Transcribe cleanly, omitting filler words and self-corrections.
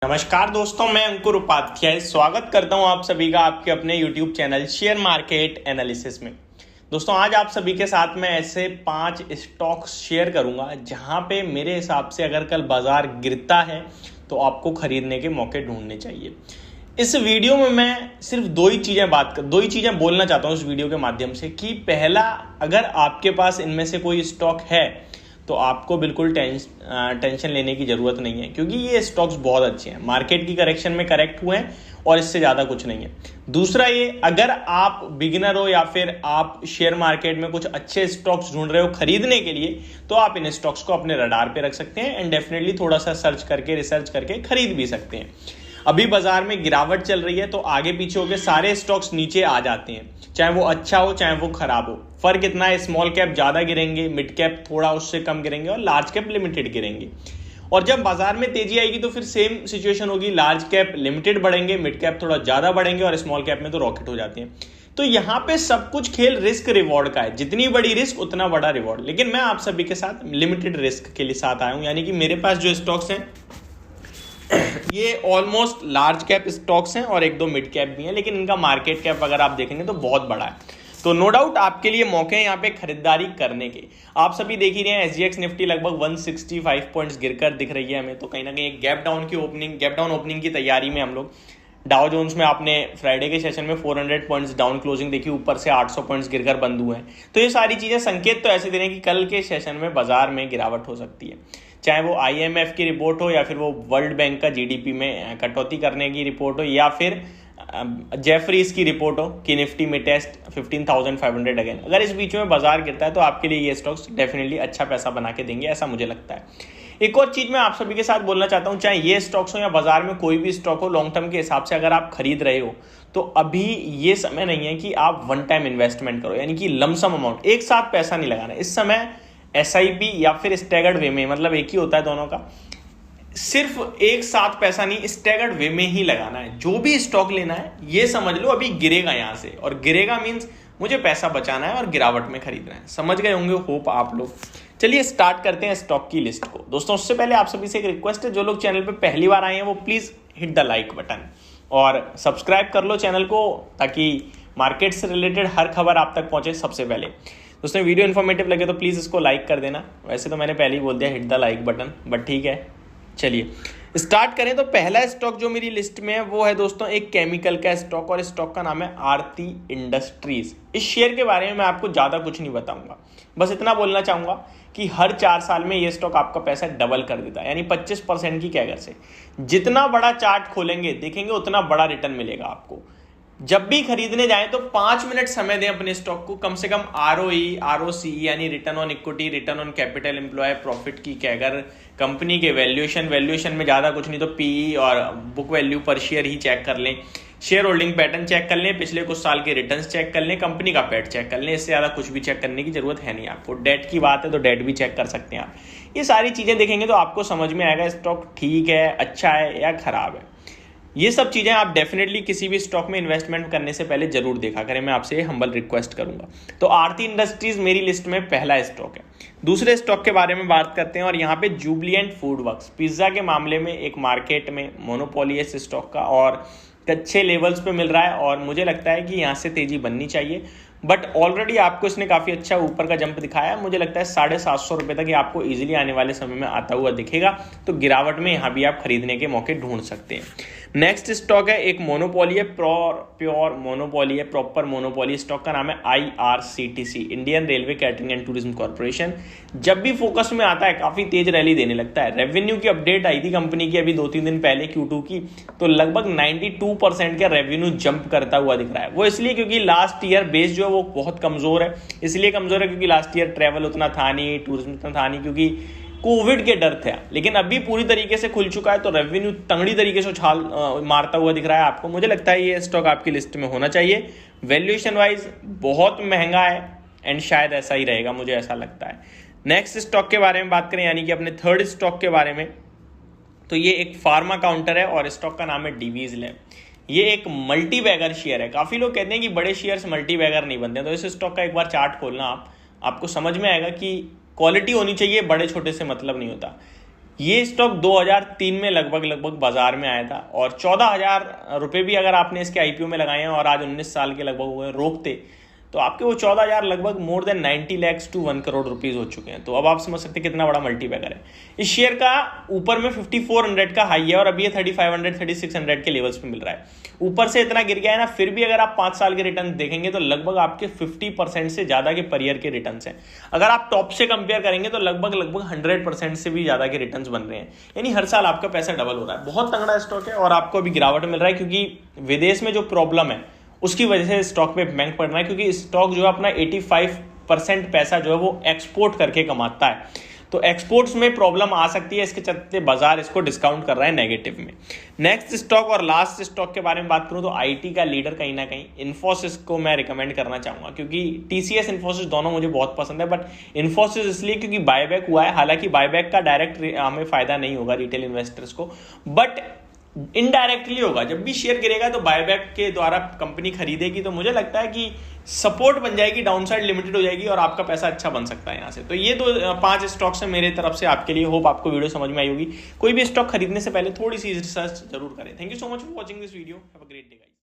नमस्कार दोस्तों, मैं अंकुर उपाध्याय स्वागत करता हूं आप सभी का आपके अपने YouTube channel share market analysis में। दोस्तों, आज आप सभी के साथ मैं ऐसे 5 स्टॉक्स शेयर करूंगा जहां पे मेरे हिसाब से अगर कल बाजार गिरता है तो आपको खरीदने के मौके ढूंढने चाहिए। इस वीडियो में मैं सिर्फ दो ही चीजें बोलना चाहता हूं इस वीडियो के माध्यम से कि पहला, अगर आपके पास इनमें से कोई स्टॉक है तो आपको बिल्कुल टेंशन लेने की जरूरत नहीं है, क्योंकि ये स्टॉक्स बहुत अच्छे हैं, मार्केट की करेक्शन में करेक्ट हुए हैं और इससे ज्यादा कुछ नहीं है। दूसरा ये, अगर आप बिगिनर हो या फिर आप शेयर मार्केट में कुछ अच्छे स्टॉक्स ढूंढ रहे हो खरीदने के लिए, तो आप इन स्टॉक्स को अपने रडार पे रख सकते हैं एंड डेफिनेटली थोड़ा सा रिसर्च करके खरीद भी सकते हैं। अभी बाजार में गिरावट चल रही है तो आगे पीछे होकर सारे स्टॉक्स नीचे आ जाते हैं, चाहे वो अच्छा हो चाहे वो खराब हो। फर्क इतना है, स्मॉल कैप ज्यादा गिरेंगे, मिड कैप थोड़ा उससे कम गिरेंगे और लार्ज कैप लिमिटेड गिरेंगे। और जब बाजार में तेजी आएगी तो फिर सेम सिचुएशन होगी, लार्ज कैप लिमिटेड बढ़ेंगे, मिड कैप थोड़ा ज्यादा बढ़ेंगे और स्मॉल कैप में तो रॉकेट हो जाते हैं। तो यहाँ पे सब कुछ खेल रिस्क रिवॉर्ड का है, जितनी बड़ी रिस्क उतना बड़ा रिवॉर्ड। लेकिन मैं आप सभी के साथ लिमिटेड रिस्क के लिए साथ आया हूं, यानी कि मेरे पास जो स्टॉक्स हैं ये ऑलमोस्ट लार्ज कैप स्टॉक्स हैं और एक दो मिड कैप भी हैं, लेकिन इनका मार्केट कैप अगर आप देखेंगे तो बहुत बड़ा है। तो नो डाउट आपके लिए मौके हैं यहाँ पे खरीदारी करने के। आप सभी देख ही रहे हैं, एसजीएक्स निफ्टी लगभग 165 पॉइंट्स गिरकर दिख रही है हमें, तो कहीं ना कहीं एक गैप डाउन ओपनिंग की तैयारी में हम लोग। डाउ जोन्स में आपने फ्राइडे के सेशन में 400 पॉइंट्स डाउन क्लोजिंग देखी, ऊपर से 800 पॉइंट्स गिरकर बंद हुए हैं। तो ये सारी चीजें संकेत तो ऐसे दे रहे हैं कि कल के सेशन में बाजार में गिरावट हो सकती है, चाहे वो आईएमएफ की रिपोर्ट हो या फिर वो वर्ल्ड बैंक का जीडीपी में कटौती करने की रिपोर्ट हो या फिर जेफरीज की रिपोर्ट हो कि निफ्टी में टेस्ट 15,500 अगेन। अगर इस बीच में बाजार गिरता है तो आपके लिए ये स्टॉक्स डेफिनेटली अच्छा पैसा बना के देंगे, ऐसा मुझे लगता है। एक और चीज मैं आप सभी के साथ बोलना चाहता हूं, चाहे ये स्टॉक्स हो या बाजार में कोई भी स्टॉक हो, लॉन्ग टर्म के हिसाब से अगर आप खरीद रहे हो तो अभी ये समय नहीं है कि आप वन टाइम इन्वेस्टमेंट करो, यानी कि लमसम अमाउंट एक साथ पैसा नहीं लगाना। इस समय एसआईपी या फिर स्टैगर्ड वे में, मतलब एक ही होता है दोनों का, सिर्फ एक साथ पैसा नहीं, स्टैगर्ड वे में ही लगाना है। जो भी स्टॉक लेना है ये समझ लो अभी गिरेगा यहां से, और गिरेगा मींस मुझे पैसा बचाना है और गिरावट में खरीदना है। समझ गए होंगे होप आप लोग। चलिए स्टार्ट करते हैं स्टॉक की लिस्ट को। दोस्तों, उससे पहले आप सभी से एक रिक्वेस्ट है, जो लोग चैनल पे पहली बार आए हैं वो please hit the like button और सब्सक्राइब कर लो चैनल को, ताकि मार्केट से रिलेटेड हर खबर आप तक पहुंचे सबसे पहले। दोस्तों, वीडियो इन्फॉर्मेटिव लगे तो प्लीज इसको लाइक कर देना। वैसे तो मैंने पहले ही बोल दिया hit the like button, but ठीक है, चलिए स्टार्ट करें। तो पहला स्टॉक जो मेरी लिस्ट में है वो है दोस्तों एक केमिकल का स्टॉक, और स्टॉक का नाम है आरती इंडस्ट्रीज। इस शेयर के बारे में मैं आपको ज्यादा कुछ नहीं बताऊंगा, बस इतना बोलना चाहूंगा कि हर 4 साल में ये स्टॉक आपका पैसा डबल कर देता है, यानी 25% की कैगर से। जितना बड़ा चार्ट खोलेंगे देखेंगे उतना बड़ा रिटर्न मिलेगा आपको। जब भी खरीदने जाएं तो 5 मिनट समय दें अपने स्टॉक को, कम से कम आरओई, आरओसीई यानी return on equity, return on capital employ, profit की कैगर, कंपनी के वैल्यूएशन में ज्यादा कुछ नहीं तो पीई और बुक वैल्यू पर शेयर ही चेक कर लें, शेयर होल्डिंग पैटर्न चेक कर लें, पिछले कुछ साल के रिटर्न्स चेक कर लें, कंपनी का पैट चेक कर लें। इससे ज्यादा कुछ भी चेक करने की जरूरत है नहीं आपको। डेट की बात है तो डेट भी चेक कर सकते हैं आप। ये सारी चीजें देखेंगे तो आपको समझ में आएगा स्टॉक ठीक है, अच्छा है या खराब है। ये सब चीजें आप डेफिनेटली किसी भी स्टॉक में इन्वेस्टमेंट करने से पहले जरूर देखा करें, मैं आपसे हम्बल रिक्वेस्ट करूंगा। तो आरती इंडस्ट्रीज मेरी लिस्ट में पहला स्टॉक है। दूसरे स्टॉक के बारे में बात करते हैं, और यहाँ पे जुबिलिएंट फूड वर्क्स, पिज्जा के मामले में एक मार्केट में मोनोपोली है इस स्टॉक का और अच्छे लेवल्स पे मिल रहा है, और मुझे लगता है कि यहाँ से तेजी बननी चाहिए। बट ऑलरेडी आपको इसने काफी अच्छा ऊपर का जंप दिखाया है, मुझे लगता है 750 रुपए तक ये आपको इजीली आने वाले समय में आता हुआ दिखेगा। तो गिरावट में यहाँ भी आप खरीदने के मौके ढूंढ सकते हैं। नेक्स्ट स्टॉक है एक मोनोपोली है, प्योर मोनोपोली है, प्रॉपर मोनोपोली। स्टॉक का नाम है IRCTC, Indian railway catering and tourism corporation. जब भी फोकस में आता है काफी तेज रैली देने लगता है। रेवेन्यू की अपडेट आई थी कंपनी की अभी 2-3 दिन पहले Q2 की, तो लगभग 92% का रेवेन्यू जंप करता हुआ दिख रहा है। वो इसलिए क्योंकि लास्ट ईयर बेस जो है वो बहुत कमजोर है, इसलिए कमजोर है क्योंकि लास्ट ईयर ट्रैवल उतना था नहीं, टूरिज्म उतना था नहीं, क्योंकि कोविड के डर थे। लेकिन अभी पूरी तरीके से खुल चुका है तो रेवेन्यू तंगड़ी तरीके से उछाल मारता हुआ दिख रहा है आपको। मुझे लगता है ये स्टॉक आपकी लिस्ट में होना चाहिए। वैल्यूएशन वाइज बहुत महंगा है एंड शायद ऐसा ही रहेगा, मुझे ऐसा लगता है। नेक्स्ट स्टॉक के बारे में बात करें, यानी कि अपने थर्ड स्टॉक के बारे में, तो ये एक फार्मा काउंटर है और स्टॉक का नाम है डिवीज लैब। ये एक मल्टी बैगर शेयर है। काफी लोग कहते हैं कि बड़े शेयर्स मल्टी बैगर नहीं बनते, तो इस स्टॉक का एक बार चार्ट खोलना आपको समझ में आएगा कि क्वालिटी होनी चाहिए, बड़े छोटे से मतलब नहीं होता। ये स्टॉक 2003 में लगभग बाजार में आया था और 14,000 रुपये भी अगर आपने इसके आईपीओ में लगाए हैं और आज 19 साल के लगभग हुए रोकते तो आपके वो 14,000 लगभग more than 90 lakhs to 1 crore rupees हो चुके हैं। तो अब आप समझ सकते हैं कितना बड़ा मल्टीबैगर है। इस शेयर का ऊपर में 5400 का हाई है और अभी ये 3500 3600 के लेवल्स पे मिल रहा है। ऊपर से इतना गिर गया है ना, फिर भी अगर आप 5 साल के रिटर्न देखेंगे तो लगभग आपके 50% से ज्यादा के पर ईयर के रिटर्न हैं। अगर आप टॉप से कंपेयर करेंगे तो लगभग 100% से भी ज्यादा के रिटर्न बन रहे हैं, यानी हर साल आपका पैसा डबल हो रहा है। बहुत तगड़ा स्टॉक है और आपको अभी गिरावट मिल रहा है क्योंकि विदेश में जो प्रॉब्लम है उसकी वजह से स्टॉक पे बैंक पड़ रहा है, क्योंकि स्टॉक जो है अपना 85% पैसा जो है वो एक्सपोर्ट करके कमाता है। तो एक्सपोर्ट्स में प्रॉब्लम आ सकती है, इसके चलते बाजार इसको डिस्काउंट कर रहा है नेगेटिव में। नेक्स्ट स्टॉक और लास्ट स्टॉक के बारे में बात करूं तो आईटी का लीडर कहीं ना कहीं इन्फोसिस को मैं रिकमेंड करना चाहूंगा, क्योंकि टीसीएस इन्फोसिस दोनों मुझे बहुत पसंद है, बट इन्फोसिस इसलिए क्योंकि बायबैक हुआ है। हालांकि बायबैक का डायरेक्ट हमें फायदा नहीं होगा रिटेल इन्वेस्टर्स को, बट इनडायरेक्टली होगा। जब भी शेयर गिरेगा तो बायबैक के द्वारा कंपनी खरीदेगी, तो मुझे लगता है कि सपोर्ट बन जाएगी, डाउनसाइड लिमिटेड हो जाएगी और आपका पैसा अच्छा बन सकता है यहाँ से। तो ये 5 स्टॉक्स हैं मेरे तरफ से आपके लिए। होप आपको वीडियो समझ में आई होगी। कोई भी स्टॉक खरीदने से पहले थोड़ी सी रिसर्च जरूर करें। Thank you so much for watching this video. Have a great day.